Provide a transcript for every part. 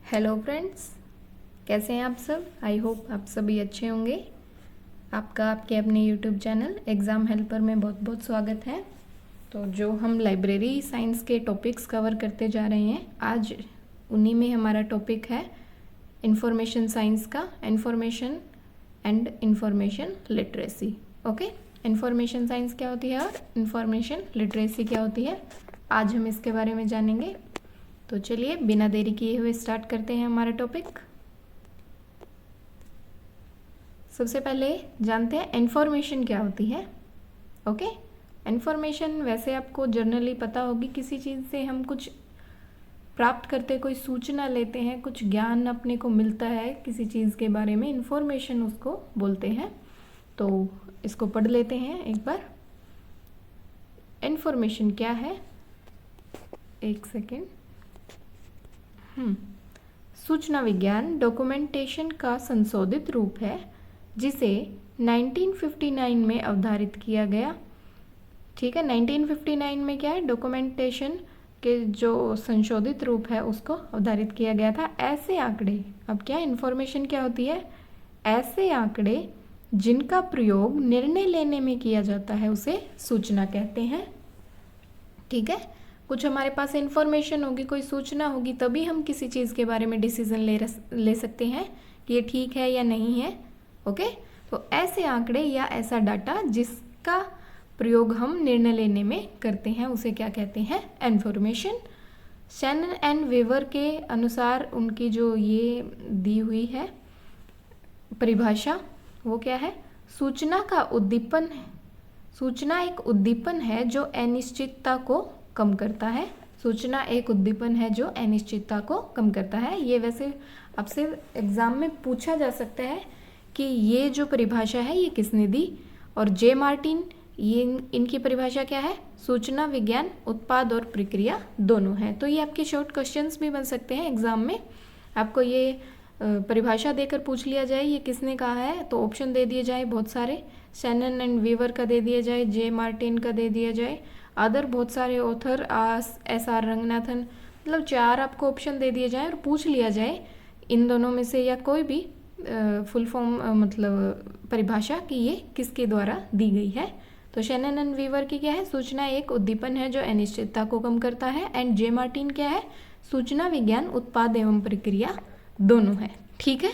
Hello friends, कैसे हैं आप सब। आई होप आप सभी अच्छे होंगे। आपका आपके अपने यूट्यूब चैनल एग्ज़ाम हेल्पर में बहुत बहुत स्वागत है। तो जो हम लाइब्रेरी साइंस के टॉपिक्स कवर करते जा रहे हैं, आज उन्हीं में हमारा टॉपिक है इंफॉर्मेशन साइंस का information and information literacy. Okay, information science क्या होती है और इंफॉर्मेशन लिटरेसी क्या होती है, आज हम इसके बारे में जानेंगे। तो चलिए बिना देरी किए हुए स्टार्ट करते हैं हमारा टॉपिक। सबसे पहले जानते हैं इंफॉर्मेशन क्या होती है। ओके, इंफॉर्मेशन वैसे आपको जनरली पता होगी, किसी चीज़ से हम कुछ प्राप्त करते, कोई सूचना लेते हैं, कुछ ज्ञान अपने को मिलता है किसी चीज़ के बारे में, इंफॉर्मेशन उसको बोलते हैं। तो इसको पढ़ लेते हैं एक बार। इंफॉर्मेशन क्या है, एक सेकेंड। सूचना विज्ञान डॉक्यूमेंटेशन का संशोधित रूप है जिसे 1959 में अवधारित किया गया। ठीक है, 1959 में क्या है, डॉक्यूमेंटेशन के जो संशोधित रूप है उसको अवधारित किया गया था। ऐसे आंकड़े, अब क्या इंफॉर्मेशन क्या होती है, ऐसे आंकड़े जिनका प्रयोग निर्णय लेने में किया जाता है उसे सूचना कहते हैं। ठीक है, कुछ हमारे पास इंफॉर्मेशन होगी, कोई सूचना होगी, तभी हम किसी चीज़ के बारे में डिसीजन ले सकते हैं कि ये ठीक है या नहीं है। ओके, तो ऐसे आंकड़े या ऐसा डाटा जिसका प्रयोग हम निर्णय लेने में करते हैं उसे क्या कहते हैं, इंफॉर्मेशन। शैनन एंड वेवर के अनुसार उनकी जो ये दी हुई है परिभाषा, वो क्या है, सूचना का उद्दीपन है। सूचना एक उद्दीपन है जो अनिश्चितता को कम करता है। सूचना एक उद्दीपन है जो अनिश्चितता को कम करता है। ये वैसे आपसे एग्जाम में पूछा जा सकता है कि ये जो परिभाषा है ये किसने दी, और जे मार्टिन, ये इनकी परिभाषा क्या है, सूचना विज्ञान उत्पाद और प्रक्रिया दोनों है। तो ये आपके शॉर्ट क्वेश्चंस भी बन सकते हैं एग्जाम में। आपको ये परिभाषा देकर पूछ लिया जाए ये किसने कहा है, तो ऑप्शन दे दिए जाए बहुत सारे, शैनन एंड वीवर का दे दिया जाए, जे मार्टिन का दे दिया जाए, अदर बहुत सारे ऑथर एस.आर. रंगनाथन, मतलब 4 आपको ऑप्शन दे दिए जाए और पूछ लिया जाए इन दोनों में से या कोई भी फुल फॉर्म मतलब परिभाषा कि ये किसके द्वारा दी गई है। तो शैनन एंड वीवर की क्या है, सूचना एक उद्दीपन है जो अनिश्चितता को कम करता है, एंड जे मार्टिन क्या है, सूचना विज्ञान उत्पाद एवं प्रक्रिया दोनों है। ठीक है,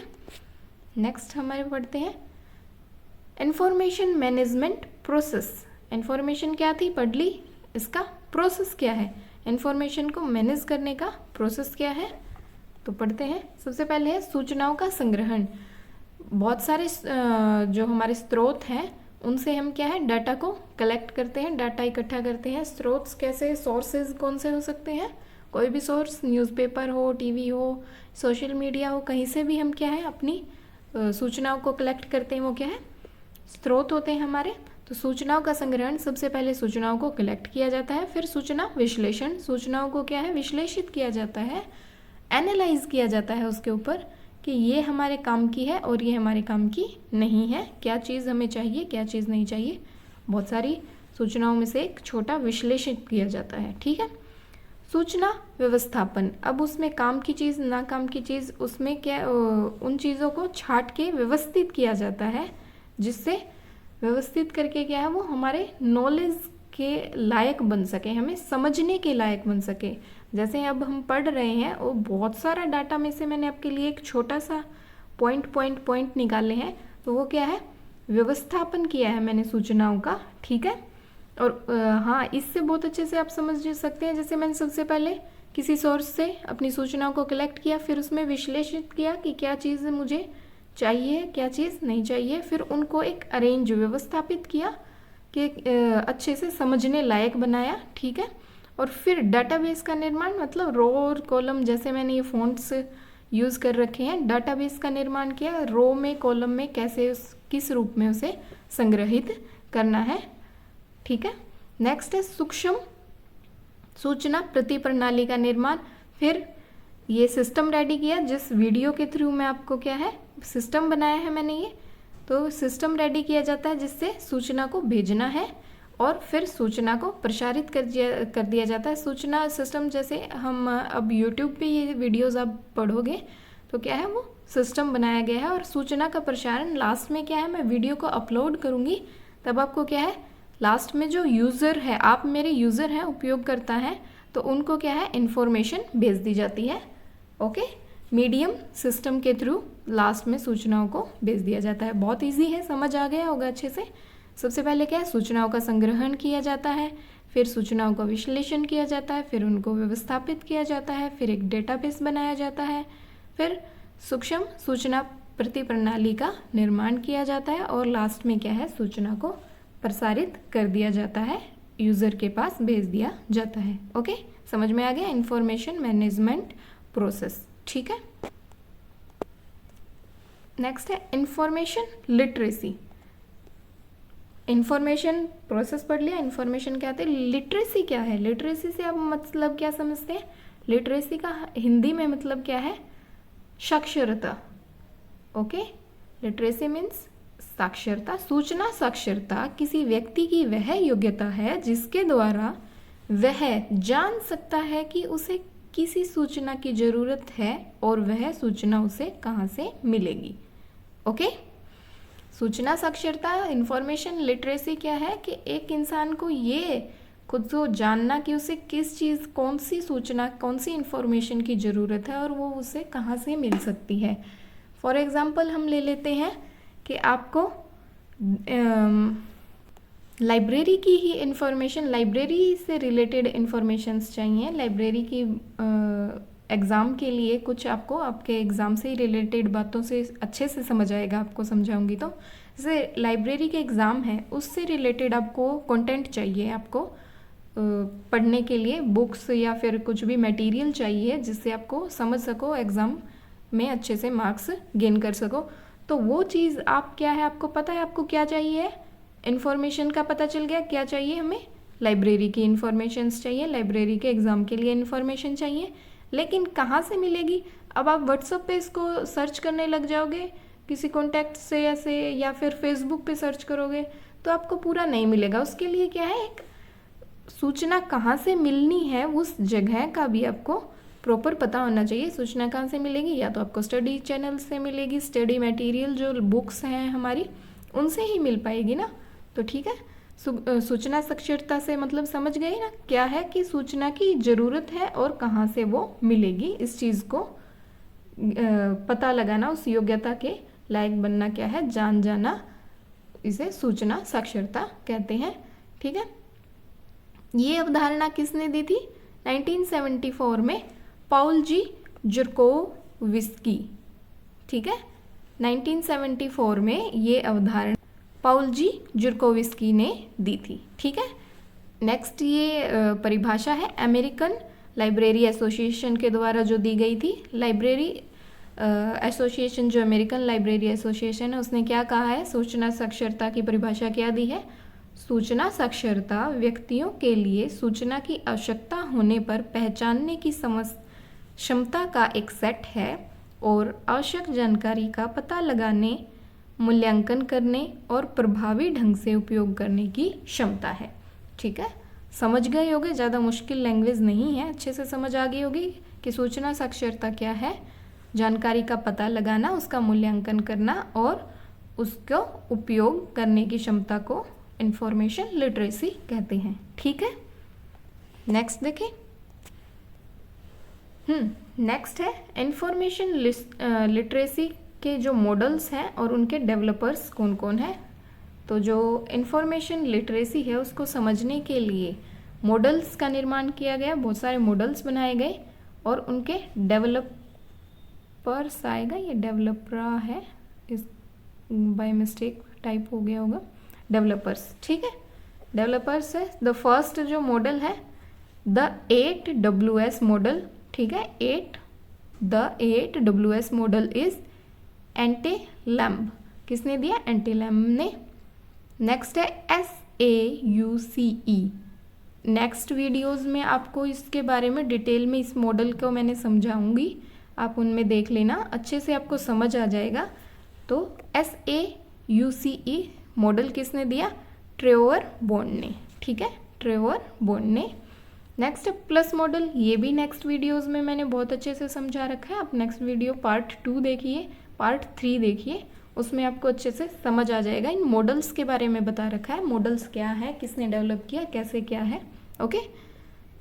नेक्स्ट हमारे पढ़ते हैं इंफॉर्मेशन मैनेजमेंट प्रोसेस। इंफॉर्मेशन क्या थी, पढ़ ली, इसका प्रोसेस क्या है, इंफॉर्मेशन को मैनेज करने का प्रोसेस क्या है, तो पढ़ते हैं। सबसे पहले है सूचनाओं का संग्रहण। बहुत सारे जो हमारे स्रोत हैं उनसे हम क्या है, डाटा को कलेक्ट करते हैं, डाटा इकट्ठा करते हैं। स्रोत कैसे, सोर्सेज कौन से हो सकते हैं, कोई भी सोर्स, न्यूज़पेपर हो, टीवी हो, सोशल मीडिया हो, कहीं से भी हम क्या है अपनी सूचनाओं को कलेक्ट करते हैं, वो क्या है, स्रोत होते हैं हमारे। तो सूचनाओं का संग्रहण, सबसे पहले सूचनाओं को कलेक्ट किया जाता है, फिर सूचना विश्लेषण, सूचनाओं को क्या है, विश्लेषित किया जाता है, एनालाइज किया जाता है उसके ऊपर कि ये हमारे काम की है और ये हमारे काम की नहीं है, क्या चीज़ हमें चाहिए, क्या चीज़ नहीं चाहिए। बहुत सारी सूचनाओं में से एक छोटा विश्लेषित किया जाता है। ठीक है, सूचना व्यवस्थापन, अब उसमें काम की चीज़, ना काम की चीज़, उसमें क्या उन चीज़ों को छांट के व्यवस्थित किया जाता है, जिससे व्यवस्थित करके क्या है वो हमारे नॉलेज के लायक बन सके, हमें समझने के लायक बन सके। जैसे अब हम पढ़ रहे हैं और बहुत सारा डाटा में से मैंने आपके लिए एक छोटा सा पॉइंट निकाले हैं, तो वो क्या है, व्यवस्थापन किया है मैंने सूचनाओं का। ठीक है, और हाँ, इससे बहुत अच्छे से आप समझ सकते हैं। जैसे मैंने सबसे पहले किसी सोर्स से अपनी सूचनाओं को कलेक्ट किया, फिर उसमें विश्लेषित किया कि क्या चीज़ मुझे चाहिए, क्या चीज़ नहीं चाहिए, फिर उनको एक अरेंज, व्यवस्थापित किया कि अच्छे से समझने लायक बनाया। ठीक है, और फिर डाटाबेस का निर्माण, मतलब रो और कॉलम, जैसे मैंने ये फॉन्ट्स यूज़ कर रखे हैं, डाटाबेस का निर्माण किया, रो में, कॉलम में कैसे किस रूप में उसे संग्रहित करना है। ठीक है, नेक्स्ट है सूक्ष्म सूचना प्रति प्रणाली का निर्माण। फिर ये सिस्टम रेडी किया, जिस वीडियो के थ्रू मैं आपको क्या है, सिस्टम बनाया है मैंने ये, तो सिस्टम रेडी किया जाता है जिससे सूचना को भेजना है, और फिर सूचना को प्रसारित कर दिया जाता है। सूचना सिस्टम, जैसे हम अब यूट्यूब पे ये वीडियोस आप पढ़ोगे तो क्या है, वो सिस्टम बनाया गया है। और सूचना का प्रसारण लास्ट में क्या है, मैं वीडियो को अपलोड करूँगी तब आपको क्या है, लास्ट में जो यूज़र है, आप मेरे यूज़र हैं, उपयोगकर्ता हैं, तो उनको क्या है, इन्फॉर्मेशन भेज दी जाती है। ओके, मीडियम सिस्टम के थ्रू लास्ट में सूचनाओं को भेज दिया जाता है। बहुत इजी है, समझ आ गया होगा अच्छे से। सबसे पहले क्या है, सूचनाओं का संग्रहण किया जाता है, फिर सूचनाओं का विश्लेषण किया जाता है, फिर उनको व्यवस्थापित किया जाता है, फिर एक डेटाबेस बनाया जाता है, फिर सूक्ष्म सूचना प्रतिप्रणाली का निर्माण किया जाता है, और लास्ट में क्या है, सूचना को प्रसारित कर दिया जाता है, यूज़र के पास भेज दिया जाता है। ओके, समझ में आ गया, इंफॉर्मेशन मैनेजमेंट प्रोसेस। ठीक है, नेक्स्ट है इंफॉर्मेशन लिटरेसी। इंफॉर्मेशन प्रोसेस पढ़ लिया, इंफॉर्मेशन क्या है, लिटरेसी क्या है, लिटरेसी से आप मतलब क्या समझते हैं, लिटरेसी का हिंदी में मतलब क्या है, साक्षरता। ओके, लिटरेसी मीन्स साक्षरता। सूचना साक्षरता किसी व्यक्ति की वह योग्यता है जिसके द्वारा वह जान सकता है कि उसे किसी सूचना की जरूरत है और वह सूचना उसे कहाँ से मिलेगी। ओके, सूचना साक्षरता, इंफॉर्मेशन लिटरेसी क्या है कि एक इंसान को ये खुद को जानना कि उसे किस चीज़, कौन सी सूचना, कौन सी इंफॉर्मेशन की ज़रूरत है और वो उसे कहाँ से मिल सकती है। फॉर एग्ज़ाम्पल हम ले लेते हैं कि आपको लाइब्रेरी की ही इंफॉर्मेशन, लाइब्रेरी से रिलेटेड इंफॉर्मेशंस चाहिए, लाइब्रेरी की एग्ज़ाम के लिए कुछ आपको आपके एग्ज़ाम से ही रिलेटेड बातों से अच्छे से समझ आएगा, आपको समझाऊंगी तो। जैसे लाइब्रेरी के एग्ज़ाम है, उससे रिलेटेड आपको कंटेंट चाहिए, आपको पढ़ने के लिए बुक्स या फिर कुछ भी मटेरियल चाहिए जिससे आपको समझ सको, एग्ज़ाम में अच्छे से मार्क्स गेन कर सको। तो वो चीज़ आप क्या है, आपको पता है आपको क्या चाहिए, इन्फॉर्मेशन का पता चल गया, क्या चाहिए हमें, लाइब्रेरी की इन्फॉर्मेशंस चाहिए, लाइब्रेरी के एग्ज़ाम के लिए इन्फॉर्मेशन चाहिए। लेकिन कहाँ से मिलेगी, अब आप व्हाट्सएप पे इसको सर्च करने लग जाओगे किसी कॉन्टैक्ट से ऐसे, या फिर फेसबुक पे सर्च करोगे तो आपको पूरा नहीं मिलेगा। उसके लिए क्या है, एक सूचना कहाँ से मिलनी है उस जगह का भी आपको प्रॉपर पता होना चाहिए। सूचना कहाँ से मिलेगी, या तो आपको स्टडी चैनल से मिलेगी, स्टडी मटेरियल जो बुक्स हैं हमारी उनसे ही मिल पाएगी ना। तो ठीक है, सूचना साक्षरता से मतलब समझ गए ना, क्या है कि सूचना की ज़रूरत है और कहाँ से वो मिलेगी, इस चीज़ को पता लगाना, उस योग्यता के लायक बनना क्या है, जान जाना, इसे सूचना साक्षरता कहते हैं। ठीक है, ये अवधारणा किसने दी थी, 1974 में पाउल जी जुरकोविस्की। ठीक है, 1974 में ये अवधारणा पाउल जी जुरकोविस्की ने दी थी। ठीक है, नेक्स्ट ये परिभाषा है अमेरिकन लाइब्रेरी एसोसिएशन के द्वारा जो दी गई थी। लाइब्रेरी एसोसिएशन, जो अमेरिकन लाइब्रेरी एसोसिएशन है, उसने क्या कहा है, सूचना साक्षरता की परिभाषा क्या दी है, सूचना साक्षरता व्यक्तियों के लिए सूचना की आवश्यकता होने पर पहचानने की क्षमता का एक सेट है और आवश्यक जानकारी का पता लगाने, मूल्यांकन करने और प्रभावी ढंग से उपयोग करने की क्षमता है। ठीक है, समझ गए होगे, ज़्यादा मुश्किल लैंग्वेज नहीं है, अच्छे से समझ आ गई होगी कि सूचना साक्षरता क्या है, जानकारी का पता लगाना, उसका मूल्यांकन करना और उसका उपयोग करने की क्षमता को इंफॉर्मेशन लिटरेसी कहते हैं। ठीक है, नेक्स्ट देखें। नेक्स्ट है इंफॉर्मेशन लिटरेसी के जो मॉडल्स हैं और उनके डेवलपर्स कौन कौन हैं। तो जो इंफॉर्मेशन लिटरेसी है उसको समझने के लिए मॉडल्स का निर्माण किया गया, बहुत सारे मॉडल्स बनाए गए और उनके डेवलपर्स आएगा, ये डेवलपर है, इस बाय मिस्टेक टाइप हो गया होगा, डेवलपर्स। ठीक है, डेवलपर्स है। द फर्स्ट जो मॉडल है द 8WS मॉडल। ठीक है, द 8WS मॉडल इज एंटेलैम्ब, किसने दिया, एंटेलैम्ब ने। नेक्स्ट है SAUCE। नेक्स्ट वीडियोस में आपको इसके बारे में डिटेल में इस मॉडल को मैंने समझाऊंगी, आप उनमें देख लेना, अच्छे से आपको समझ आ जाएगा। तो SAUCE मॉडल किसने दिया, ट्रेवर बॉन्ड ने। ठीक है, ट्रेवर बोन ने। नेक्स्ट है प्लस मॉडल, ये भी नेक्स्ट वीडियोस में मैंने बहुत अच्छे से समझा रखा है। आप नेक्स्ट वीडियो पार्ट 2 देखिए, पार्ट 3 देखिए, उसमें आपको अच्छे से समझ आ जाएगा। इन मॉडल्स के बारे में बता रखा है, मॉडल्स क्या है, किसने डेवलप किया, कैसे क्या है। ओके,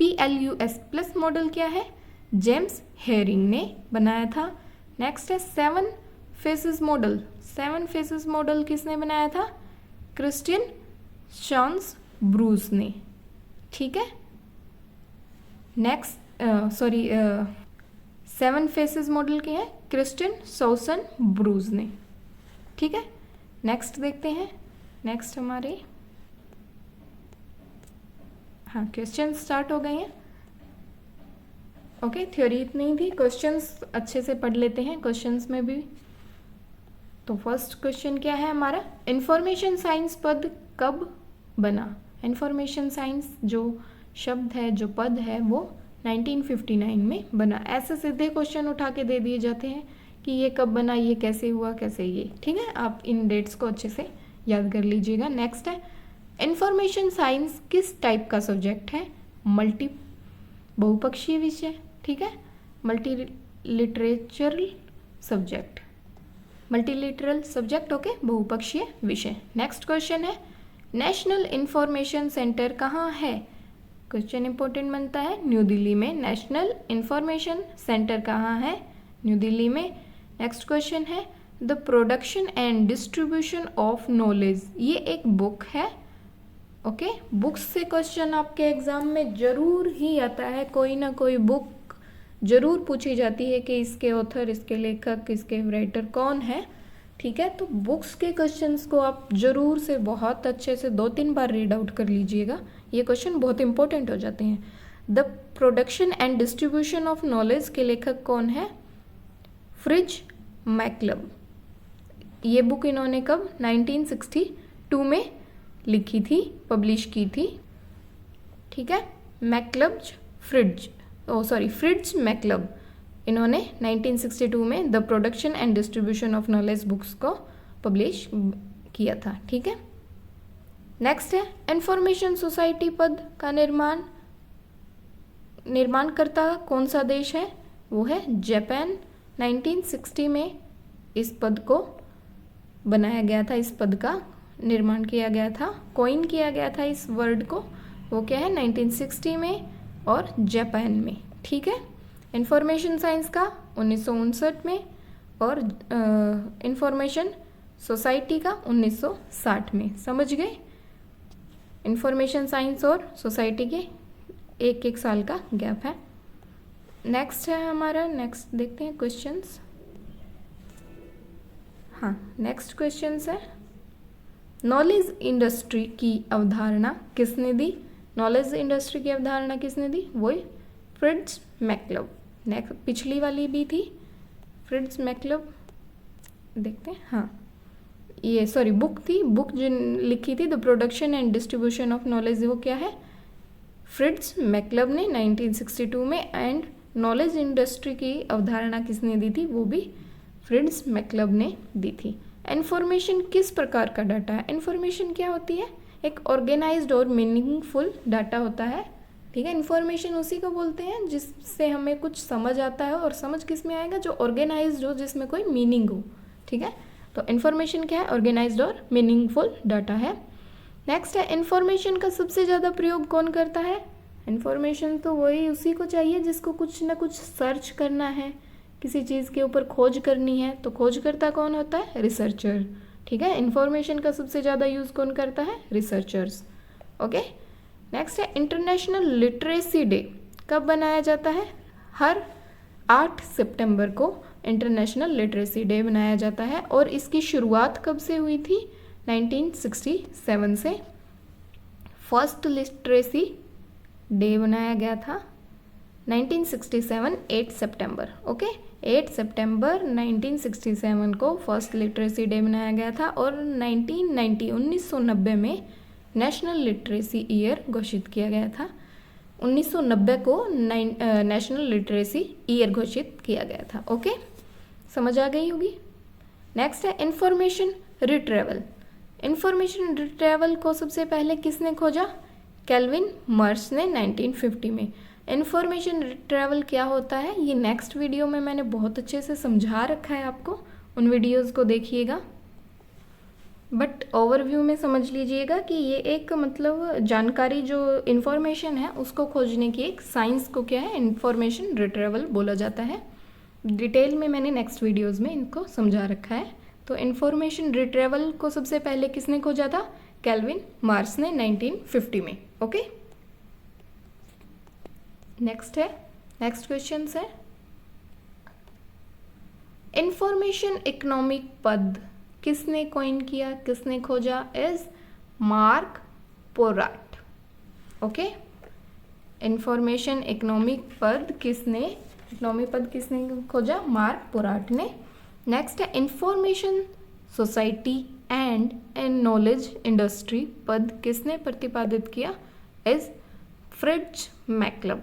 PLUS प्लस मॉडल क्या है, जेम्स हेरिंग ने बनाया था। नेक्स्ट है 7 फेसेस मॉडल, 7 फेसेस मॉडल किसने बनाया था, क्रिस्टियन शॉन्स ब्रूस ने। ठीक है, नेक्स्ट 7 फेसेस मॉडल के हैं क्रिस्टियन सॉसन ब्रूस ने। ठीक है, नेक्स्ट देखते हैं। नेक्स्ट हमारे हाँ क्वेश्चन स्टार्ट हो गए हैं। ओके, थ्योरी इतनी ही थी, क्वेश्चंस अच्छे से पढ़ लेते हैं क्वेश्चंस में भी। तो फर्स्ट क्वेश्चन क्या है हमारा, इंफॉर्मेशन साइंस पद कब बना। इंफॉर्मेशन साइंस जो शब्द है, जो पद है, वो 1959 में बना। ऐसे सीधे क्वेश्चन उठा के दे दिए जाते हैं कि ये कब बना, ये कैसे हुआ, कैसे ये। ठीक है, आप इन डेट्स को अच्छे से याद कर लीजिएगा। नेक्स्ट है इंफॉर्मेशन साइंस किस टाइप का सब्जेक्ट है, मल्टी बहुपक्षीय विषय। ठीक है, मल्टी लिटरेचरल सब्जेक्ट, मल्टीलिटरल सब्जेक्ट। ओके, बहुपक्षीय विषय। नेक्स्ट क्वेश्चन है नेशनल इंफॉर्मेशन सेंटर कहाँ है। क्वेश्चन इंपॉर्टेंट बनता है, न्यू दिल्ली में। नेशनल इंफॉर्मेशन सेंटर कहाँ है, न्यू दिल्ली में। नेक्स्ट क्वेश्चन है the production and distribution of knowledge, ये एक बुक है। ओके, बुक्स से क्वेश्चन आपके एग्जाम में जरूर ही आता है, कोई ना कोई बुक जरूर पूछी जाती है कि इसके ऑथर, इसके लेखक, इसके राइटर कौन है। ठीक है, तो बुक्स के क्वेश्चंस को आप जरूर से बहुत अच्छे से 2-3 बार रीड आउट कर लीजिएगा, ये क्वेश्चन बहुत इंपॉर्टेंट हो जाते हैं। The production and distribution of knowledge के लेखक कौन है, फ्रिज मैकलब। ये बुक इन्होंने कब 1962 में लिखी थी, पब्लिश की थी। ठीक है, फ्रिट्ज मैकलब, इन्होंने 1962 में the production and distribution of knowledge books को पब्लिश किया था। ठीक है, नेक्स्ट है इंफॉर्मेशन सोसाइटी पद का निर्माणकर्ता कौन सा देश है, वो है जापान। 1960 में इस पद को बनाया गया था, इस पद का निर्माण किया गया था, कॉइन किया गया था इस वर्ड को, वो क्या है 1960 में और जापान में। ठीक है, इंफॉर्मेशन साइंस का 1959 में और इंफॉर्मेशन सोसाइटी का 1960 में। समझ गए, इंफॉर्मेशन साइंस और सोसाइटी के 1-1 साल का गैप है। नेक्स्ट है हमारा, नेक्स्ट देखते हैं क्वेश्चंस। हाँ, नेक्स्ट क्वेश्चंस है नॉलेज इंडस्ट्री की अवधारणा किसने दी। नॉलेज इंडस्ट्री की अवधारणा किसने दी, वही फ्रिट्ज मैकलब। नेक्स्ट पिछली वाली भी थी फ्रिट्ज मैकलब, देखते हैं। हाँ, ये बुक थी, बुक जो लिखी थी the production and distribution of knowledge, वो क्या है, फ्रिट्ज मैकलब ने 1962 में। एंड नॉलेज इंडस्ट्री की अवधारणा किसने दी थी, वो भी फ्रिट्ज मैकलब ने दी थी। इन्फॉर्मेशन किस प्रकार का डाटा है। इन्फॉर्मेशन क्या होती है, एक ऑर्गेनाइज्ड और मीनिंगफुल डाटा होता है। ठीक है, इन्फॉर्मेशन उसी को बोलते हैं जिससे हमें कुछ समझ आता है, और समझ किस में आएगा, जो ऑर्गेनाइज्ड हो, जिसमें कोई मीनिंग हो। ठीक है, तो इन्फॉर्मेशन क्या है, ऑर्गेनाइज्ड और मीनिंगफुल डाटा है। नेक्स्ट है इन्फॉर्मेशन का सबसे ज़्यादा प्रयोग कौन करता है। इन्फॉर्मेशन तो वही उसी को चाहिए जिसको कुछ ना कुछ सर्च करना है, किसी चीज़ के ऊपर खोज करनी है, तो खोजकर्ता कौन होता है, रिसर्चर। ठीक है, इन्फॉर्मेशन का सबसे ज़्यादा यूज़ कौन करता है, रिसर्चर्स। ओके, नेक्स्ट है इंटरनेशनल लिटरेसी डे कब बनाया जाता है, हर 8 सितंबर को इंटरनेशनल लिटरेसी डे बनाया जाता है। और इसकी शुरुआत कब से हुई थी, 1967 से। फर्स्ट लिटरेसी डे बनाया गया था 1967 8 सितंबर। ओके, 8 सितंबर 1967 को फर्स्ट लिटरेसी डे मनाया गया था। और 1990 में नेशनल लिटरेसी ईयर घोषित किया गया था। 1990 को नेशनल लिटरेसी ईयर घोषित किया गया था। ओके, समझ आ गई होगी। नेक्स्ट है इंफॉर्मेशन रिट्रेवल। इंफॉर्मेशन रिट्रेवल को सबसे पहले किसने खोजा, केल्विन मर्स ने 1950 में। इन्फॉर्मेशन रिट्रैवल क्या होता है ये नेक्स्ट वीडियो में मैंने बहुत अच्छे से समझा रखा है आपको, उन वीडियोस को देखिएगा। बट ओवरव्यू में समझ लीजिएगा कि ये एक मतलब जानकारी जो इन्फॉर्मेशन है उसको खोजने की एक साइंस को क्या है, इन्फॉर्मेशन रिट्रैवल बोला जाता है। डिटेल में मैंने नेक्स्ट वीडियोस में इनको समझा रखा है। तो इन्फॉर्मेशन रिट्रैवल को सबसे पहले किसने खोजा था? केल्विन मर्स ने 1950 में। ओके, नेक्स्ट क्वेश्चन है इंफॉर्मेशन इकोनॉमिक पद किसने कॉइन किया, किसने खोजा? Is Mark Porat. Okay, information economic पद किसने खोजा? मार्क पोराट ने। नेक्स्ट है information society and knowledge industry पद किसने प्रतिपादित किया? Is Fritz Machlup.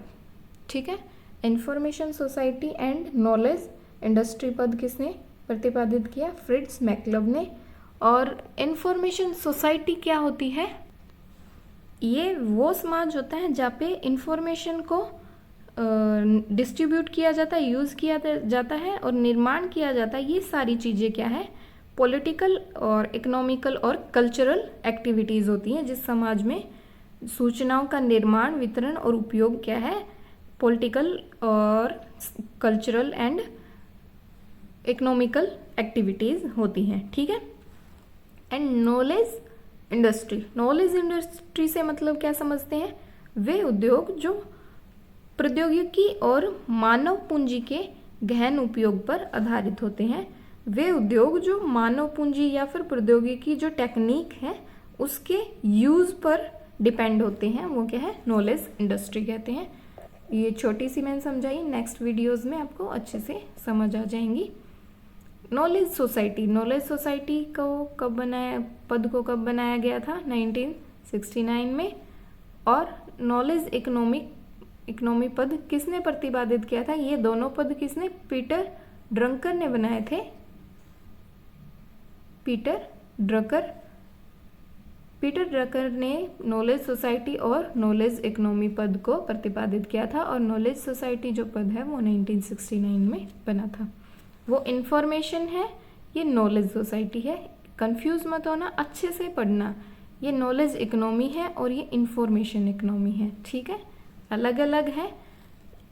ठीक है, information society and knowledge industry पद किसने प्रतिपादित किया? फ्रिट्ज मैक्लब ने। और इंफॉर्मेशन सोसाइटी क्या होती है? ये वो समाज होता है जहाँ पे इंफॉर्मेशन को डिस्ट्रीब्यूट किया जाता है, यूज़ किया जाता है और निर्माण किया जाता है। ये सारी चीज़ें क्या है? पॉलिटिकल और इकोनॉमिकल और कल्चरल एक्टिविटीज़ होती हैं जिस समाज में सूचनाओं का निर्माण, वितरण और उपयोग क्या है? पॉलिटिकल और कल्चरल एंड इकोनॉमिकल एक्टिविटीज़ होती हैं। ठीक है, एंड नॉलेज इंडस्ट्री से मतलब क्या समझते हैं? वे उद्योग जो प्रौद्योगिकी और मानव पूंजी के गहन उपयोग पर आधारित होते हैं। वे उद्योग जो मानव पूंजी या फिर प्रौद्योगिकी जो टेक्निक है उसके यूज़ पर डिपेंड होते हैं, वो क्या है? नॉलेज इंडस्ट्री कहते हैं। ये छोटी सी मैंने समझाई, नेक्स्ट वीडियोस में आपको अच्छे से समझ आ जाएंगी। नॉलेज सोसाइटी को कब बनाया गया था? 1969 में। और नॉलेज इकोनॉमी पद किसने प्रतिपादित किया था? ये दोनों पद किसने? पीटर ड्रंकर ने बनाए थे। पीटर ड्रकर ने नॉलेज सोसाइटी और नॉलेज इकोनॉमी पद को प्रतिपादित किया था। और नॉलेज सोसाइटी जो पद है वो 1969 में बना था। वो इंफॉर्मेशन है, ये नॉलेज सोसाइटी है। कंफ्यूज मत होना, अच्छे से पढ़ना। ये नॉलेज इकोनॉमी है और ये इंफॉर्मेशन इकोनॉमी है। ठीक है, अलग अलग है।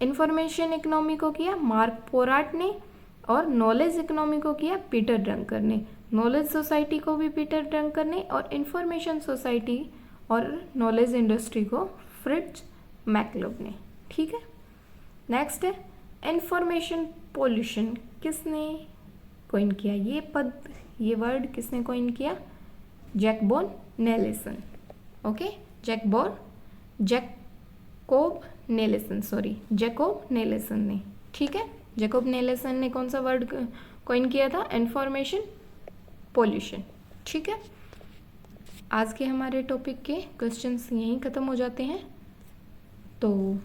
इंफॉर्मेशन इकोनॉमी को किया मार्क पोराट ने और नॉलेज इकोनॉमी को किया पीटर ड्रंकर ने। नॉलेज सोसाइटी को भी पीटर ड्रंकर ने और इंफॉर्मेशन सोसाइटी और नॉलेज इंडस्ट्री को फ्रिट्ज मैक्लब ने। ठीक है, नेक्स्ट है इंफॉर्मेशन पोल्यूशन किसने कॉइन किया? ये वर्ड किसने कॉइन किया? जैकबॉब नेल्सन। ओके, जैकोब नेल्सन ने। ठीक है, जैकोब नेल्सन ने कौन सा वर्ड कॉइन किया था? Information pollution. ठीक है, आज के हमारे टॉपिक के क्वेश्चंस यहीं ख़त्म हो जाते हैं, तो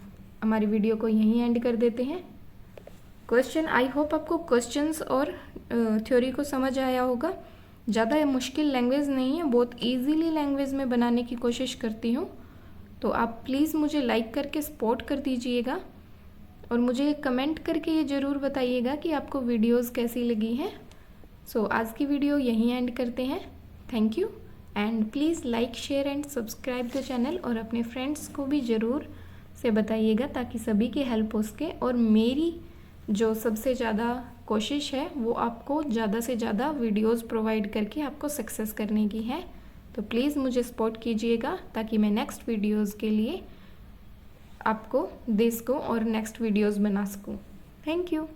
हमारी वीडियो को यहीं एंड कर देते हैं। क्वेश्चन, आई होप आपको क्वेश्चंस और थ्योरी को समझ आया होगा। ज़्यादा मुश्किल लैंग्वेज नहीं है, बहुत इजीली लैंग्वेज में बनाने की कोशिश करती हूँ। तो आप प्लीज़ मुझे लाइक करके सपोर्ट कर दीजिएगा और मुझे कमेंट करके ये ज़रूर बताइएगा कि आपको वीडियोस कैसी लगी हैं। सो आज की वीडियो यहीं एंड करते हैं। Thank you and please like, share and subscribe the channel और अपने फ्रेंड्स को भी ज़रूर से बताइएगा ताकि सभी की हेल्प हो सके। और मेरी जो सबसे ज़्यादा कोशिश है वो आपको ज़्यादा से ज़्यादा वीडियोस प्रोवाइड करके आपको सक्सेस करने की है। तो प्लीज़ मुझे सपोर्ट कीजिएगा ताकि मैं नेक्स्ट वीडियोस के लिए आपको दे सकूँ और नेक्स्ट वीडियोस बना सकूँ। Thank you.